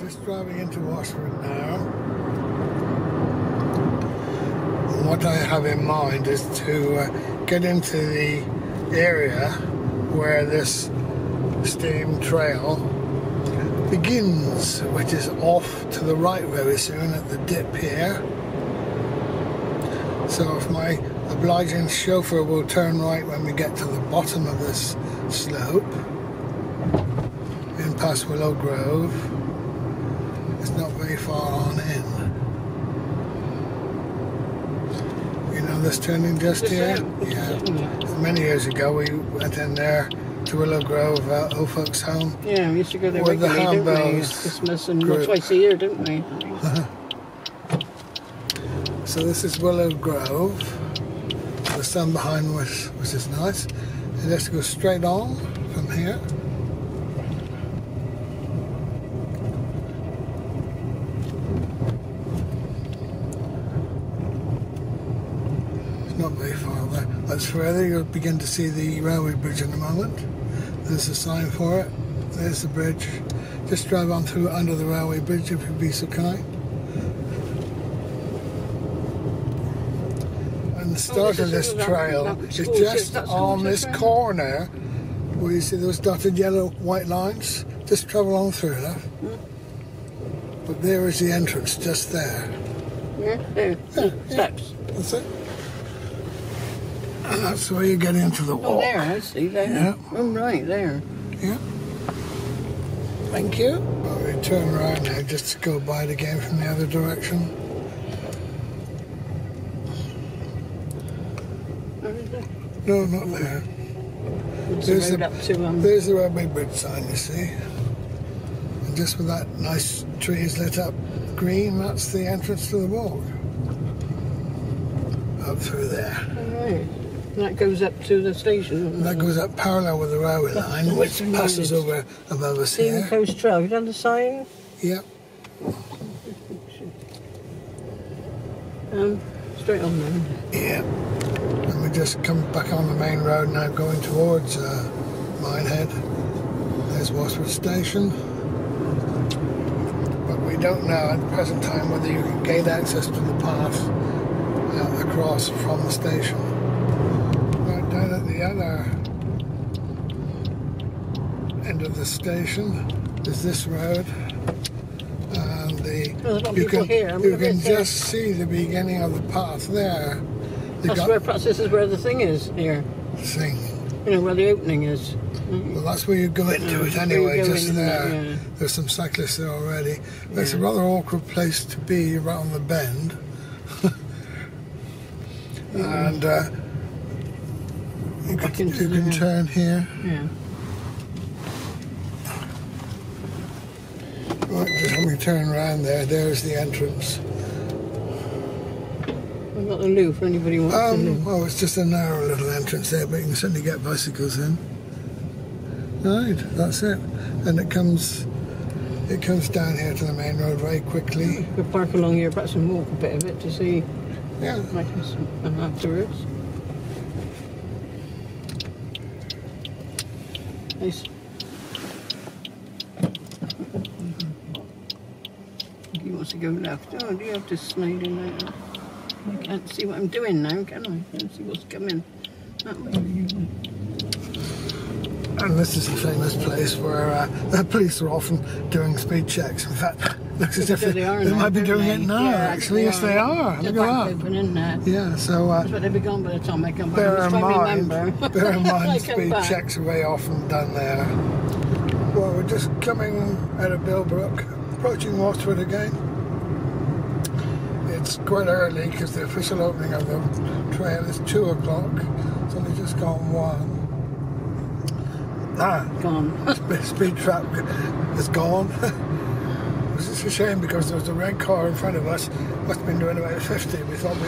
Just driving into Washford now. And what I have in mind is to get into the area where this steam trail begins, which is off to the right very soon at the dip here. So if my obliging chauffeur will turn right when we get to the bottom of this slope, in past Willow Grove, it's not very far on in. You know this turning just here? Yeah. Many years ago we went in there to Willow Grove, old folks' home. Yeah, we used to go there regularly, didn't we? Christmas and twice a year, didn't we? So this is Willow Grove. The sun behind which is nice. And just go straight on from here. It's not very far there. That's further. You'll begin to see the railway bridge in a moment. There's a sign for it. There's the bridge. Just drive on through under the railway bridge if you'd be so kind. And the start of this trail is just on this corner where you see those dotted yellow white lines. Just travel on through that. But there is the entrance, just there. Yeah, there. Steps. That's it. And that's where you get into the walk. Oh, there, I see, there. Yeah. Oh, right, there. Yeah. Thank you. Well, we turn right now just to go by it again from the other direction. No, not there. There's the railway bridge sign, you see. And just with that nice trees lit up green, that's the entrance to the walk. Up through there. All right. That goes up to the station. That goes up parallel with the railway line, which passes over above us here. Steam Coast Trail. You done the sign? Yep. Straight on then. Yeah. And we just come back on the main road now, going towards Minehead. There's Washford Station. But we don't know at the present time whether you can gain access to the path across from the station. Right down at the other end of the station is this road. And you can just see the beginning of the path there. This is where the thing is here. Thing. You know, where the opening is. Well, that's where you go into it anyway, just there. Yeah. There's some cyclists there already. But it's a rather awkward place to be, right on the bend. And you can turn here. Yeah. Right, just when we turn around there's the entrance. I've got the loo for anybody who wants to loo. Well, it's just a narrow little entrance there, but you can certainly get bicycles in. Right, that's it. And it comes down here to the main road very quickly. You could park along here, perhaps, and walk a bit of it to see. Yeah. Afterwards. Nice. He wants to go left. Oh, do you have to slide in there? I can't see what I'm doing now, can I? I can't see what's coming. That way. And this is a famous place where the police are often doing speed checks. In fact, looks as if they might be doing it now, actually. Yes, they are. Look at that. Yeah, so... but they'll be gone by the time I come back. Bear in mind, speed checks are very often done there. Well, we're just coming out of Billbrook, approaching Washford again. It's quite early because the official opening of the trail is 2 o'clock. It's only just gone 1. Gone. Speed trap is gone. It's just a shame because there was a red car in front of us. Must have been doing about 50. We thought,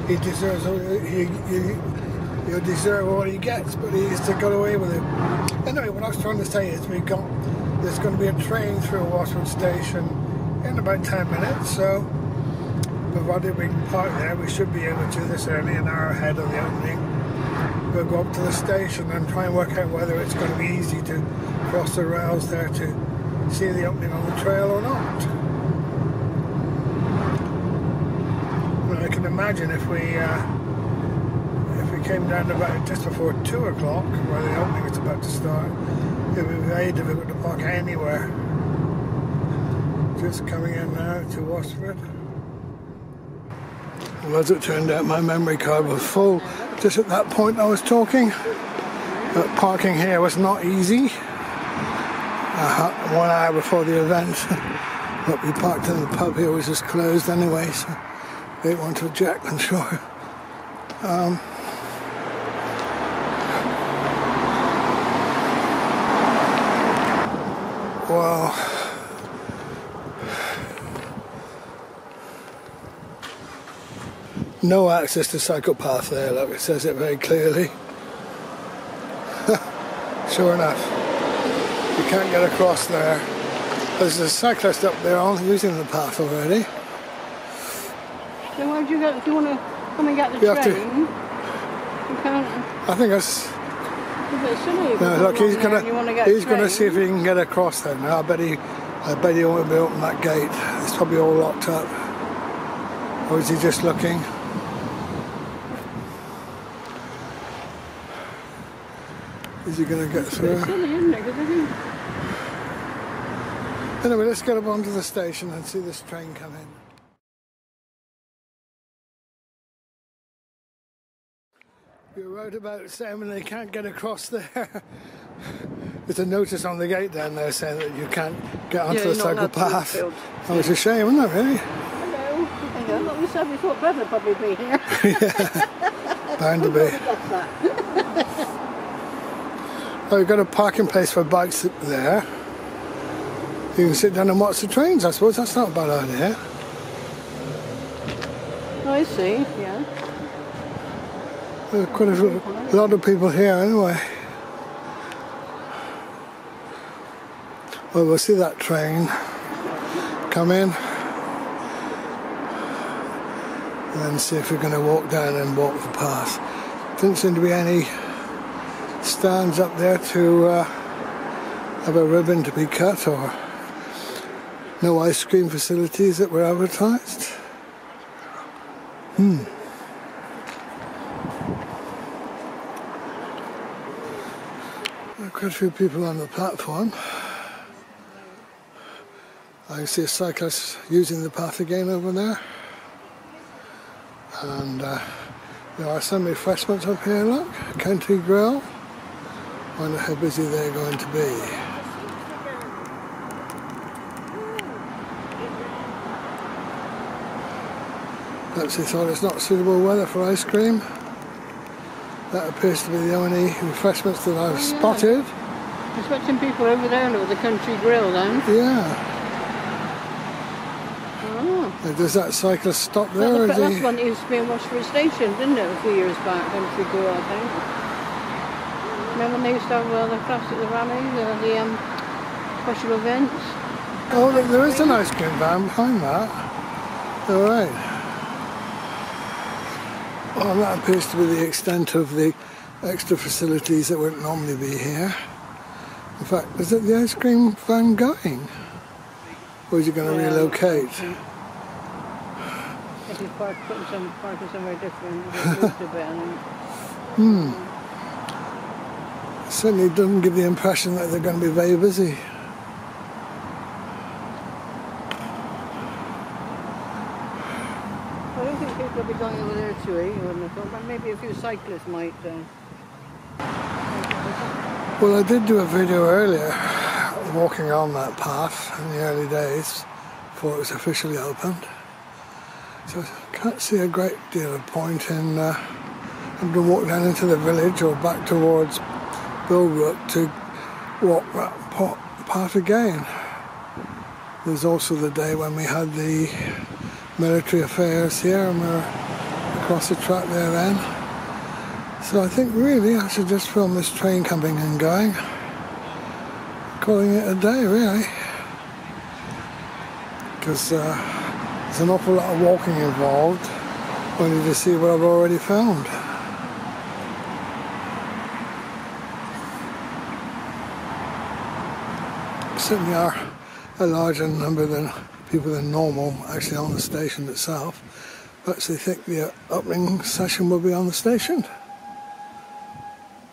he deserves, he'll deserve what he gets, but he's got away with it. Anyway, what I was trying to say is there's going to be a train through Washford Station in about 10 minutes. So, provided we can park there, we should be able to this early, an hour ahead of the opening. We'll go up to the station and try and work out whether it's going to be easy to cross the rails there to see the opening on the trail or not. Well, I can imagine if we came down about just before 2 o'clock, where the opening is about to start, it would be very difficult to park anywhere. Just coming in now to Washford. Well, as it turned out, my memory card was full just at that point I was talking. But parking here was not easy. 1 hour before the event. But we parked in the pub here, was just closed anyway, so they didn't want to object, I'm sure. Well, no access to cycle path there, look, it says it very clearly. Sure enough, you can't get across there. There's a cyclist up there on using the path already. So where do you go if you want to come and get the train? You can't. I think that's. No, look, he's gonna see if he can get across there now. I bet he won't be open that gate. It's probably all locked up. Or is he just looking? Is he gonna get through? Anyway, let's get up onto the station and see this train come in. You're right about saying when they can't get across there. There's a notice on the gate down there saying that you can't get onto the cycle path. Oh, it's a shame, isn't it, really? Hello. Hello. What we said, we thought Brother would probably be here. Yeah, bound to be. Oh, we've got a parking place for bikes there. You can sit down and watch the trains, I suppose. That's not a bad idea. Oh, I see, yeah. There are quite a lot of people here anyway. Well, we'll see that train come in and then see if we're going to walk down and walk the path. Didn't seem to be any stands up there to have a ribbon to be cut, or no ice cream facilities that were advertised. Quite a few people on the platform. I see a cyclist using the path again over there. And there are some refreshments up here, look. Country Grill. Wonder how busy they're going to be. Perhaps they thought it's not suitable weather for ice cream. That appears to be the only refreshments that I've spotted. There's got some people over there with the Country Grill then. Yeah. Oh. Does that cyclist stop there? That's one that used to be in Washford Station, didn't it, a few years back, Country Grill, I think. Remember when they used to have the classic, the rallies, the special events? Oh, look, there is an ice cream van behind that. All right. Well, that appears to be the extent of the extra facilities that wouldn't normally be here. In fact, is it the ice cream van going? Or is it going to relocate? If he's parking somewhere different, it's moved a bit, I think. Certainly doesn't give the impression that they're going to be very busy. I don't think people will be going over there to eat, I wouldn't have thought, but maybe a few cyclists might. Well, I did do a video earlier walking on that path in the early days before it was officially opened. So I can't see a great deal of point in having to walk down into the village or back towards Billbrook to walk that path again. There's also the day when we had the military affairs here and we were across the track there then. So I think really I should just film this train coming and going. Calling it a day really. Because there's an awful lot of walking involved only to see what I've already found. Certainly are a larger number than people than normal actually on the station itself. But they think the opening session will be on the station.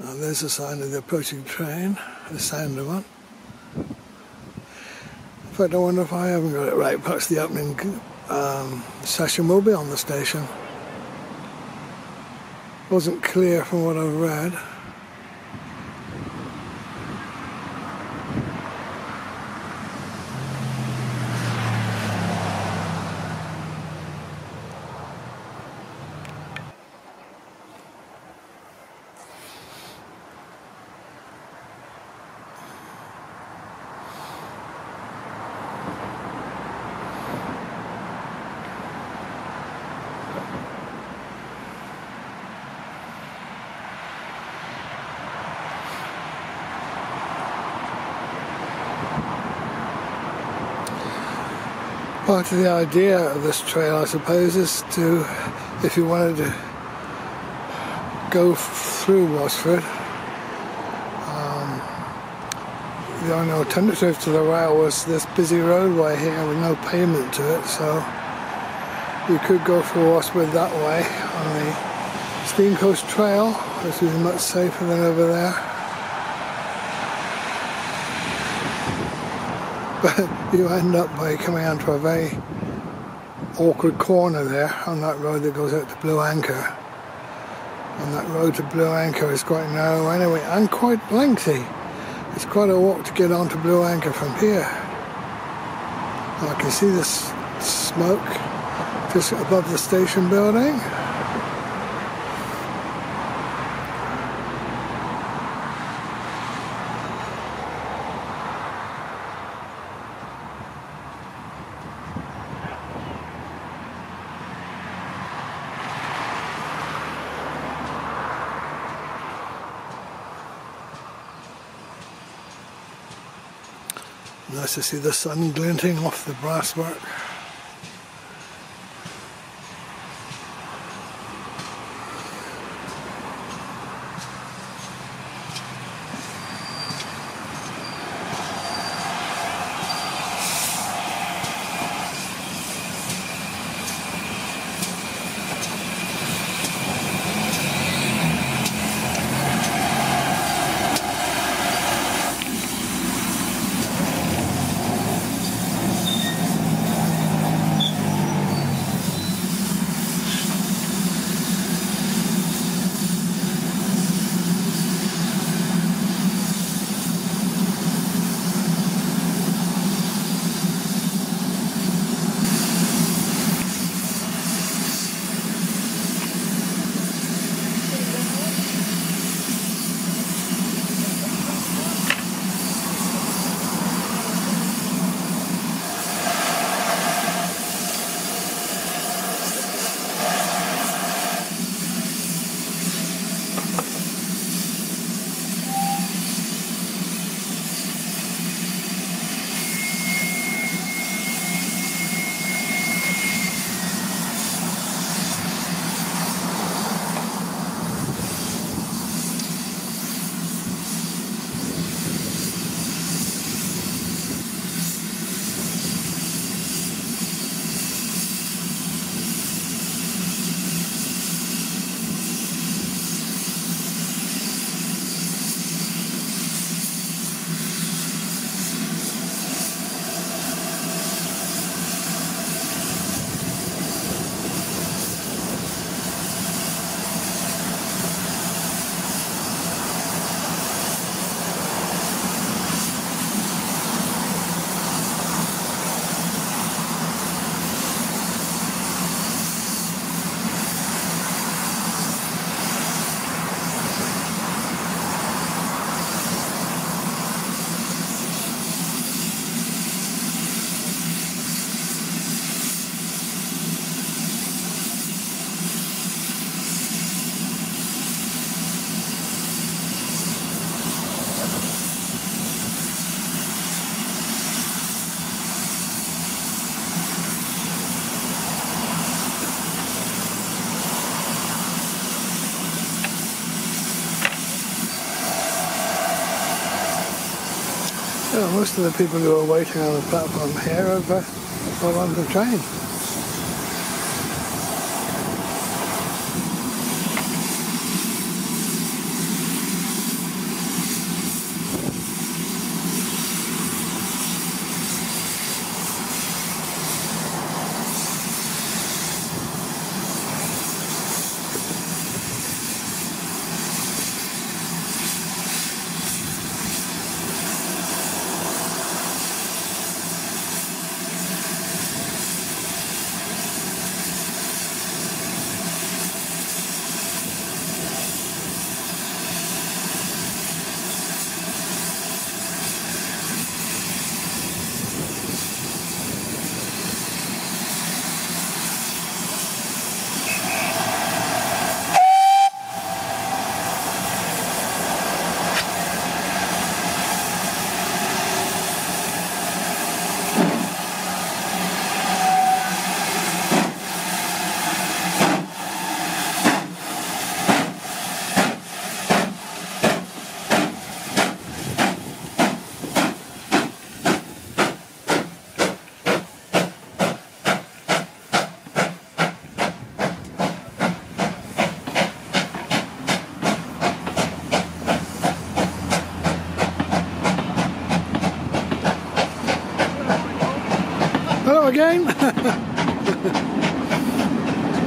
Now there's a sign of the approaching train, the sound of one. In fact, I wonder if I haven't got it right. Perhaps the opening session will be on the station. Wasn't clear from what I've read. Part of the idea of this trail, I suppose, is to, if you wanted to go through Washford, the only alternative to the rail was this busy roadway here with no pavement to it, so you could go through Washford that way on the Steam Coast Trail, which is much safer than over there. But you end up by coming onto a very awkward corner there on that road that goes out to Blue Anchor. And that road to Blue Anchor is quite narrow anyway, and quite lengthy. It's quite a walk to get onto Blue Anchor from here. And I can see this smoke just above the station building. Nice to see the sun glinting off the brasswork. Well, most of the people who are waiting on the platform here have all on the train. Hello again.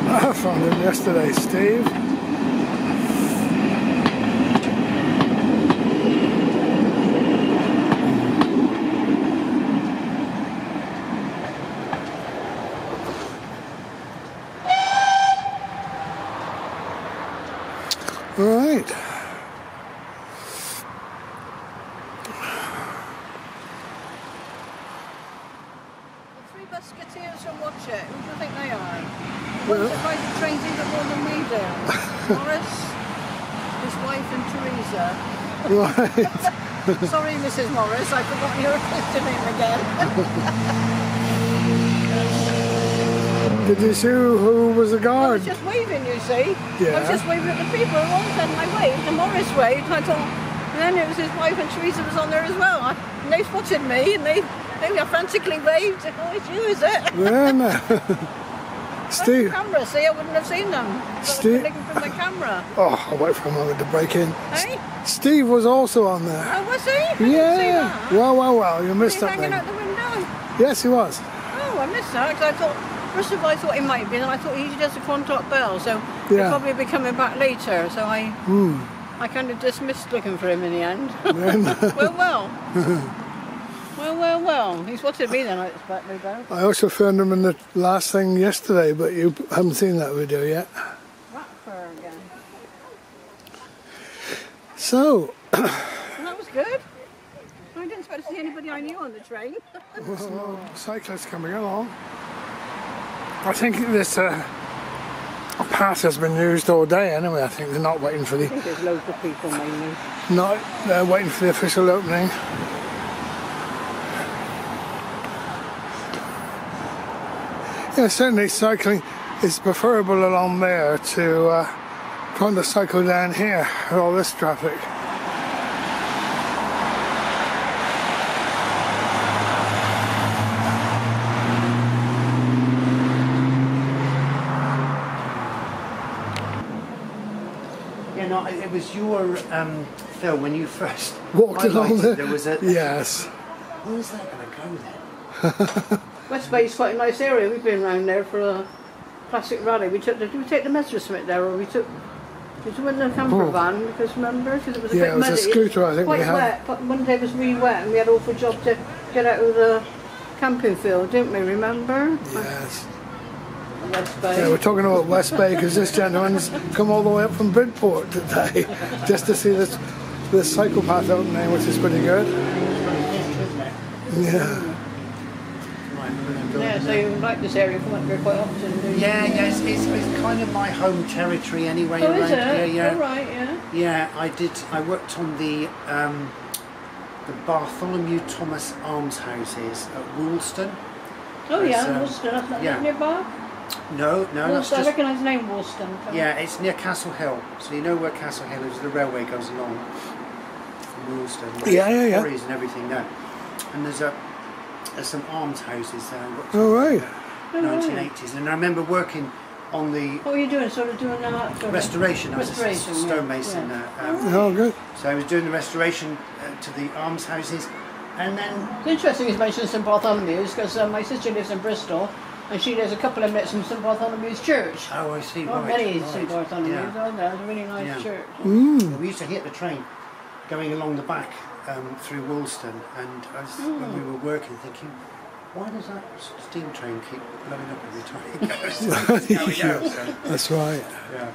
I found him yesterday, Steve. All right. Musketeers from Washford. Who do you think they are? Ones that ride the trains even more than we do. Morris, his wife and Teresa. Right. Sorry, Mrs. Morris, I forgot your Christian name again. Did you see who was the guard? I was just waving, you see. Yeah. I was just waving at the people, and all of a sudden I waved, and Morris waved, and I thought, and then it was his wife and Teresa was on there as well. And they spotted me, and they frantically waved. Oh, it's you, is it? Yeah, no. Steve. Camera, see, I wouldn't have seen them. Steve. Looking from the camera. Oh, I'll wait for a moment to break in. Hey? Steve was also on there. Oh, was he? I didn't see Yeah. that. Well, you missed Was he that hanging thing. out the window? Yes, he was. Oh, I missed that, because I thought, first of all, I thought he might have been, and I thought he usually does a contact bell, so he'll Yeah. probably be coming back later, so I kind of dismissed looking for him in the end. Well. He spotted me then, I expect, though. I also found him in the last thing yesterday, but you haven't seen that video yet. Washford again. So, Well, that was good. I didn't expect to see anybody I knew on the train. well, cyclists coming along. I think this path has been used all day anyway. I think they're not waiting for I think there's loads of people mainly. they're waiting for the official opening. Yeah, certainly cycling is preferable along there to trying to cycle down here with all this traffic. Yeah, no, it was your Phil when you first Walked along highlighted there. was a Yes. where's that going to go then? West Bay's quite a nice area. We've been around there for a classic rally. Did we take the Messerschmitt there, or we took in the camper van? Because remember, because it was a bit It was muddy. a scooter, I think quite we had. wet. But one day it was really wet, and we had an awful job to get out of the camping field, didn't we? Remember? Yes. West Bay. Yeah, we're talking about West Bay because this gentleman's come all the way up from Bridport today just to see this cycle path opening, which is pretty good. Yeah. Yeah, so you like this area, come up here quite often, do you? Yeah, it's kind of my home territory anyway. Oh, around is it? here, yeah. Oh, right, yeah. Yeah, I worked on the Bartholomew Thomas almshouses at Woolston. Oh, yeah, It's, Woolston, that's not yeah. nearby? No, that's Woolston, I just... recognise the name Woolston. Yeah, it's near Castle Hill. So you know where Castle Hill is, the railway goes along from Woolston. Yeah. Quarries and everything there. and there's some almshouses there. Oh, right. 1980s, and I remember working on the. What were you doing? Sort of doing that? Restoration. I was Restoration, a stonemason. Oh, good. So I was doing the restoration to the almshouses, and then. It's interesting you mentioned St Bartholomew's because my sister lives in Bristol, and she lives a couple of minutes from St Bartholomew's Church. Oh, I see. Not Right. many Right. St Bartholomew's, Yeah. aren't there? It's a really nice church. Mm. We used to hit the train going along the back through Woolston, and I was, when we were working, thinking, why does that steam train keep blowing up every time it goes? Yeah. That's right. Yeah.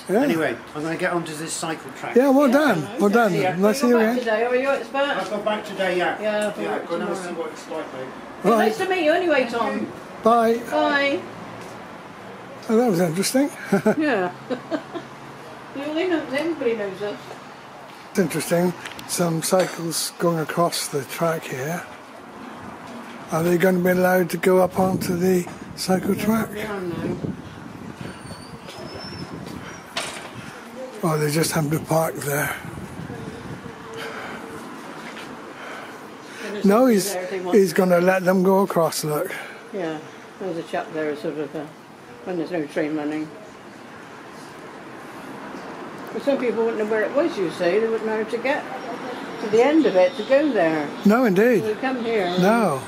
Yeah. Anyway, I'm going to get onto this cycle track. Yeah, well done. Well done. Yeah. Nice to You hear go back you. today, or are you expert? I'll go back today, yeah. Yeah, for yeah, work go and have a tomorrow. see what it's like, mate. Well, Right. nice to meet you anyway, Tom. Bye. Bye. Oh, that was interesting. Yeah. Everybody knows us. It's interesting. Some cycles going across the track here. Are they going to be allowed to go up onto the cycle track? Yeah, I know. Or they just have to park there? No, he's going to let them go across, look. Yeah, there's a chap there sort of when there's no train running. But some people wouldn't know where it was, you say. They wouldn't know how to get to the end of it to go there. No, indeed. They come here. No.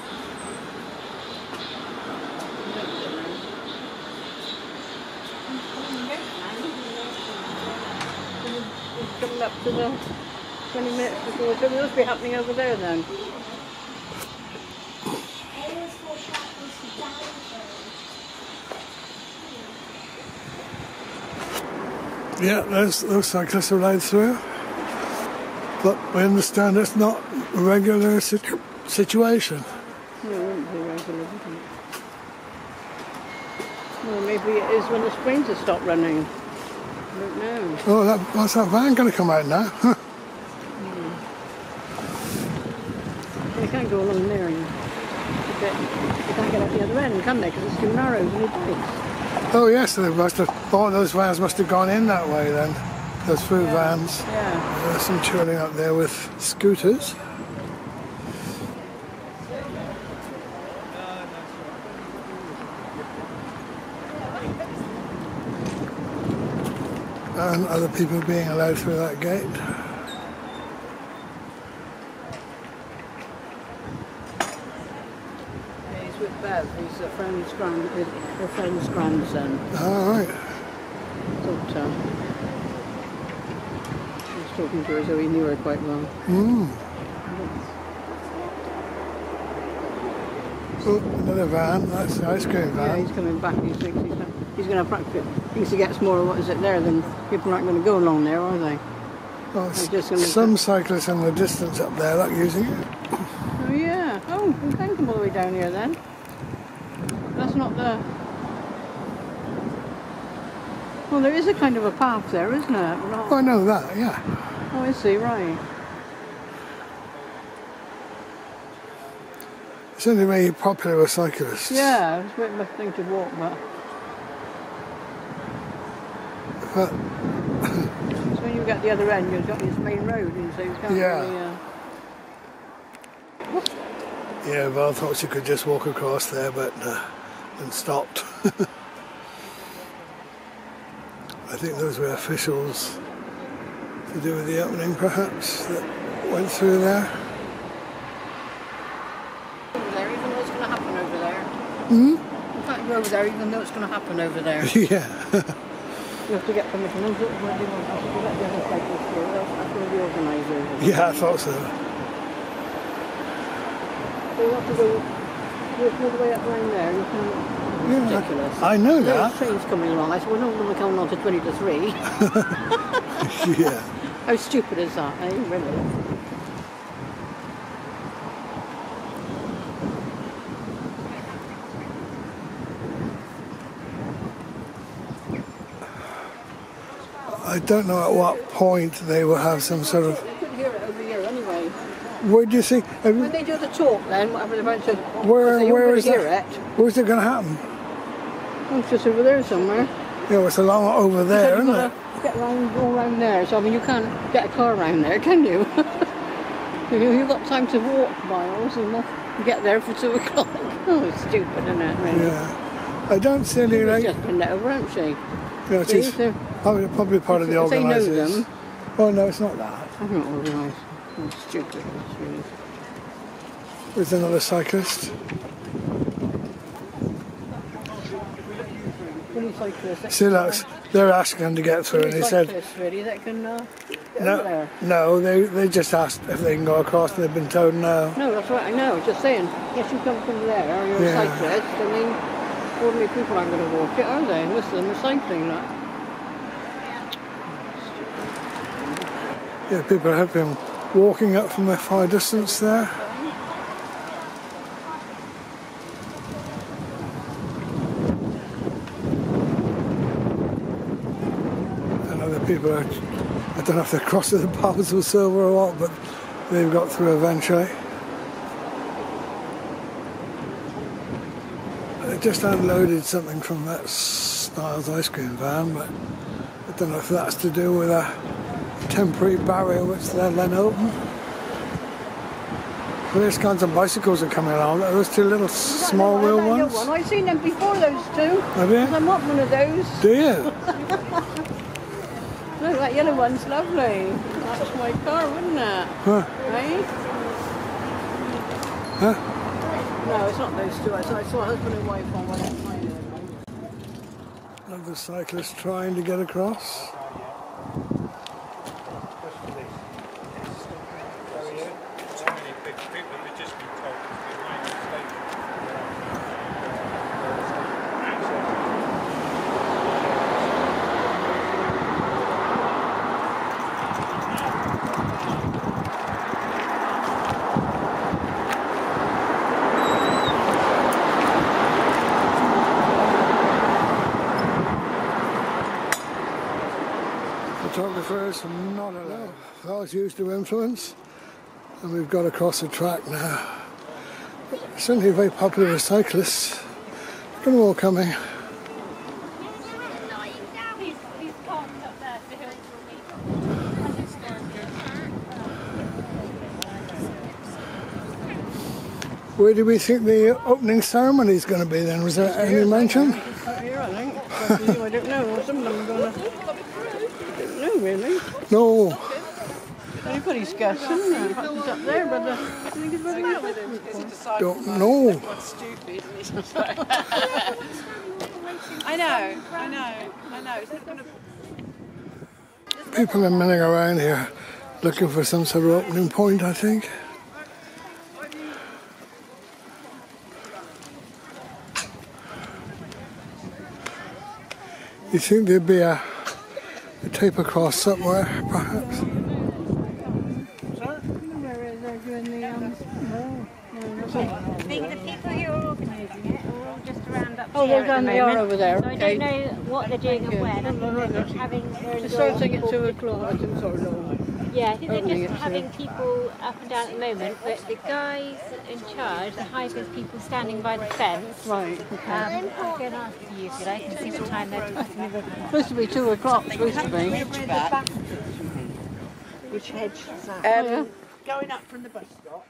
Coming up to the 20 minutes before. So it must be happening over there then. Yeah, those cyclists are allowed through. But we understand it's not a regular situation. No, it wouldn't be regular, would it? Well, maybe it is when the springs have stopped running. I don't know. Oh, what's that van going to come out now? They can't go along there. And they can't get out the other end, can they? Because it's too narrow for the bikes. Oh yes, they must have. All those vans must have gone in that way then. Those food vans. Yeah. There's some churning up there with scooters. And other people being allowed through that gate. Yeah, he's with Bev. He's a friend's grandson. All right. Thought, I was talking to her, so he knew her quite well. Mm. Oh, another van. That's the ice cream Yeah, van. he's coming back. He thinks he's going to practice. Thinks he gets more of what is it there, then people aren't going to go along there, are they? Well, They're just gonna some cyclists in the distance up there like using it. Oh yeah. Oh, we can come all the way down here then. That's not the. Well, there is a kind of a path there, isn't there? Not... Oh, I know that, yeah. Oh, I see. Right. It's only very popular with cyclists. Yeah, it's a bit of a thing to walk, but. But So when you get the other end, you've got this main road, and so you can't Yeah. really. yeah, well, I thought you could just walk across there, but and stopped. I think those were officials to do with the opening, perhaps, that went through there. There, even though it's going to happen over there. Hmm? You can't go over there, even though it's going to happen over there. Yeah. You have to get permission. I'm sure when they want us to let the other cyclists through. That's going to be organised over there. Yeah, I thought so. So you have to go all the way up around there. You can't. It's ridiculous. I know There's that. trains coming along. I said, we're not going to come on to 20 to 3. Yeah. How stupid is that, eh? Really? I don't know at what point they will have some sort of. You couldn't hear it over here anyway. Where do you think? When they do the talk then, whatever they're about to Where is hear that? it. Where's it going to happen? Oh, it's just over there somewhere. Yeah, it's along over there, isn't it? Get round, go around there. So I mean, you can't get a car around there, can you? You've got time to walk miles and get there for 2 o'clock. Oh, it's stupid, isn't it, really? Yeah. I don't see any... She's just been let over, hasn't she? No, it is probably part of the organisers. They know them. Oh, no, it's not that. I'm not organised. It's stupid. It's really... There's another cyclist. See, they're asking him to get through, and he said... Really, that can, no, they just asked if they can go across, and they've been told no. No, that's right, I know, just saying. Yes, you come from there, you're a cyclist, I mean, ordinary people aren't going to walk it, are they? Most of them are cycling, like. Yeah, people have been walking up from a far distance there. People are, I don't know if they're crossing the paths with silver or what, but they've got through eventually. They just unloaded something from that Styles ice cream van, but I don't know if that's to do with a temporary barrier which they're then open. Various kinds of bicycles are coming along. Those two little small wheel ones. I've seen them before, those two. Have you? I want one of those. Do you? Look, that yellow one's lovely. That's my car, wouldn't it? Huh? Right? Huh? No, it's not those two. I saw husband and wife on one. Another cyclist trying to get across. Photographers are not allowed. Those used to influence, and we've got across the track now. Certainly very popular with cyclists. Look at them all coming. Where do we think the opening ceremony is going to be then? Was there any mention? Here, I think. I don't know. Some of them are going to... No, really. No. Anybody's guessing. It's up there, but I think it's very good. Don't know. I know. People are milling around here looking for some sort of opening point, I think. You think there'd be a tape across somewhere, perhaps? I think the people who are organising it are all just around up Oh, they're down there over there. So Okay. I don't know what they're doing and when. I think they're just having... They're starting at 2 o'clock. I think sort of Yeah, I think they're just having people up and down at the moment, but the guys in charge, the hivers people standing by the fence. Right, okay. I'm going to ask you if you like and see what time they're Supposed to be 2 o'clock, supposed to be. Which hedge is that? Yeah. Going up from the bus stop.